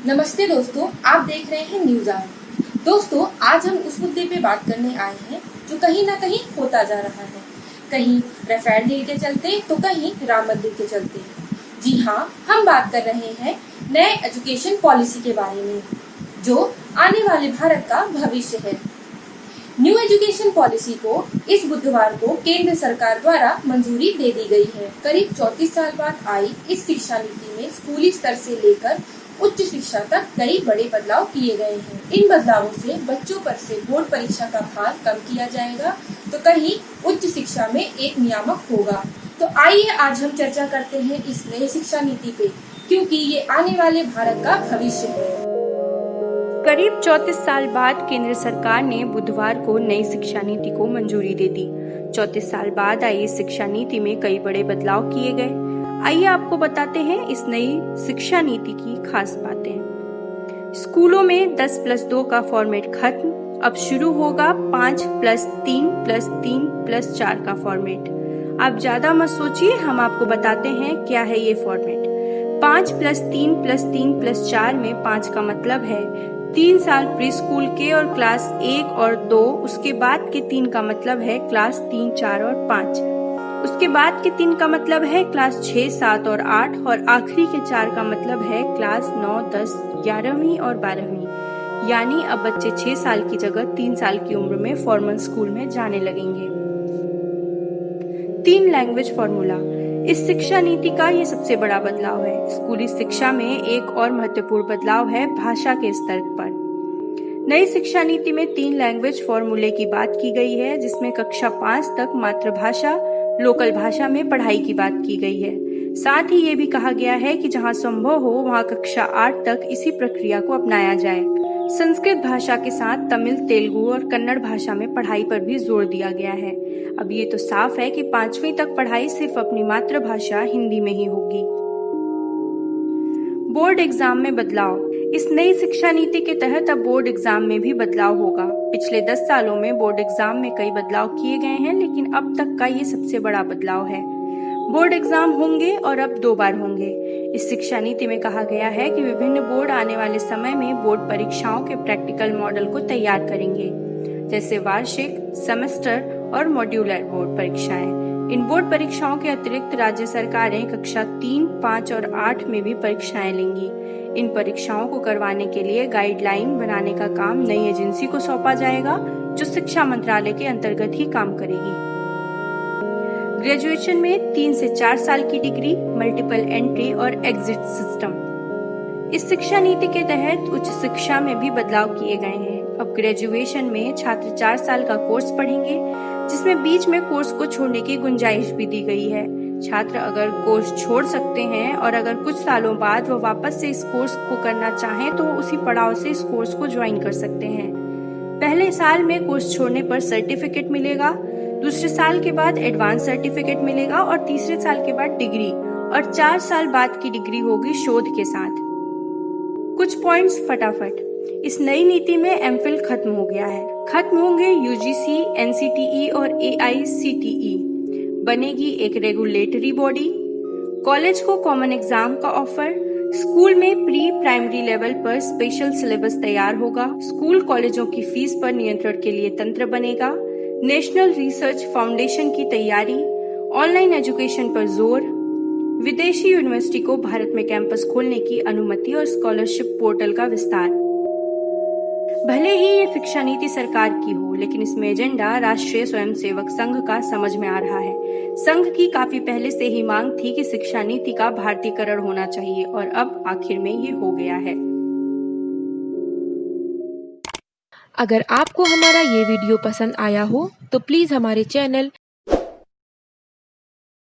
नमस्ते दोस्तों, आप देख रहे हैं न्यूज आवर। दोस्तों, आज हम उस मुद्दे पे बात करने आए हैं जो कहीं ना कहीं होता जा रहा है। कहीं रफेल डील के चलते तो कहीं राम मंदिर के चलते। जी हाँ, हम बात कर रहे हैं नए एजुकेशन पॉलिसी के बारे में जो आने वाले भारत का भविष्य है। न्यू एजुकेशन पॉलिसी को इस बुधवार को केंद्र सरकार द्वारा मंजूरी दे दी गई है। करीब 34 साल बाद आई इस शिक्षा नीति में स्कूली स्तर से लेकर उच्च शिक्षा तक कई बड़े बदलाव किए गए हैं। इन बदलावों से बच्चों पर से बोर्ड परीक्षा का भार कम किया जाएगा तो कहीं उच्च शिक्षा में एक नियामक होगा। तो आइए आज हम चर्चा करते हैं इस नई शिक्षा नीति पे, क्योंकि ये आने वाले भारत का भविष्य है। करीब 34 साल बाद केंद्र सरकार ने बुधवार को नई शिक्षा नीति को मंजूरी दे दी। 34 साल बाद आई इस शिक्षा नीति में कई बड़े बदलाव किए गए। आइए आपको बताते हैं इस नई शिक्षा नीति की खास बातें। स्कूलों में 10+2 का फॉर्मेट खत्म, अब शुरू होगा 5+3+3+4 का फॉर्मेट। आप ज्यादा मत सोचिए, हम आपको बताते हैं क्या है ये फॉर्मेट। 5+3+3+4 में 5 का मतलब है 3 साल प्री स्कूल के और क्लास 1 और 2, उसके बाद के 3 का मतलब है क्लास 3, 4 और 5, उसके बाद के 3 का मतलब है क्लास 6, 7 और 8, और आखिरी के 4 का मतलब है क्लास 9, 10, 11वीं और 12वीं। यानी अब बच्चे 6 साल की जगह 3 साल की उम्र में फॉर्मल स्कूल में जाने लगेंगे। 3 लैंग्वेज फॉर्मूला इस शिक्षा नीति का ये सबसे बड़ा बदलाव है। स्कूली शिक्षा में एक और महत्वपूर्ण बदलाव है भाषा के स्तर पर। नई शिक्षा नीति में 3 लैंग्वेज फॉर्मूले की बात की गई है, जिसमें कक्षा 5 तक मातृभाषा लोकल भाषा में पढ़ाई की बात की गई है। साथ ही ये भी कहा गया है कि जहां संभव हो वहां कक्षा 8 तक इसी प्रक्रिया को अपनाया जाए। संस्कृत भाषा के साथ तमिल, तेलुगु और कन्नड़ भाषा में पढ़ाई पर भी जोर दिया गया है। अब ये तो साफ है कि 5वीं तक पढ़ाई सिर्फ अपनी मातृभाषा हिंदी में ही होगी। बोर्ड एग्जाम में बदलाव इस नई शिक्षा नीति के तहत अब बोर्ड एग्जाम में भी बदलाव होगा। पिछले 10 सालों में बोर्ड एग्जाम में कई बदलाव किए गए हैं, लेकिन अब तक का ये सबसे बड़ा बदलाव है। बोर्ड एग्जाम होंगे और अब 2 बार होंगे। इस शिक्षा नीति में कहा गया है कि विभिन्न बोर्ड आने वाले समय में बोर्ड परीक्षाओं के प्रैक्टिकल मॉडल को तैयार करेंगे, जैसे वार्षिक, सेमेस्टर और मॉड्यूलर बोर्ड परीक्षाएं। इन बोर्ड परीक्षाओं के अतिरिक्त राज्य सरकारें कक्षा 3, 5 और 8 में भी परीक्षाएं लेंगी। इन परीक्षाओं को करवाने के लिए गाइडलाइन बनाने का काम नई एजेंसी को सौंपा जाएगा, जो शिक्षा मंत्रालय के अंतर्गत ही काम करेगी। ग्रेजुएशन में 3 से 4 साल की डिग्री, मल्टीपल एंट्री और एग्जिट सिस्टम। इस शिक्षा नीति के तहत उच्च शिक्षा में भी बदलाव किए गए हैं। अब ग्रेजुएशन में छात्र 4 साल का कोर्स पढ़ेंगे, जिसमें बीच में कोर्स को छोड़ने की गुंजाइश भी दी गई है। छात्र अगर कोर्स छोड़ सकते हैं और अगर कुछ सालों बाद वो वापस से इस कोर्स को करना चाहें तो उसी पड़ाव से इस कोर्स को ज्वाइन कर सकते हैं। पहले साल में कोर्स छोड़ने पर सर्टिफिकेट मिलेगा, दूसरे साल के बाद एडवांस सर्टिफिकेट मिलेगा और तीसरे साल के बाद डिग्री, और 4 साल बाद की डिग्री होगी शोध के साथ। कुछ पॉइंट्स फटाफट। इस नई नीति में एमफिल खत्म हो गया है। खत्म होंगे यूजीसी, एनसीटीई और एआईसीटीई। बनेगी एक रेगुलेटरी बॉडी। कॉलेज को कॉमन एग्जाम का ऑफर। स्कूल में प्री प्राइमरी लेवल पर स्पेशल सिलेबस तैयार होगा। स्कूल कॉलेजों की फीस पर नियंत्रण के लिए तंत्र बनेगा। नेशनल रिसर्च फाउंडेशन की तैयारी। ऑनलाइन एजुकेशन पर जोर। विदेशी यूनिवर्सिटी को भारत में कैंपस खोलने की अनुमति और स्कॉलरशिप पोर्टल का विस्तार। भले ही ये शिक्षा नीति सरकार की हो, लेकिन इसमें एजेंडा राष्ट्रीय स्वयंसेवक संघ का समझ में आ रहा है। संघ की काफी पहले से ही मांग थी कि शिक्षा नीति का भारतीयकरण होना चाहिए, और अब आखिर में ये हो गया है। अगर आपको हमारा ये वीडियो पसंद आया हो तो प्लीज़ हमारे चैनल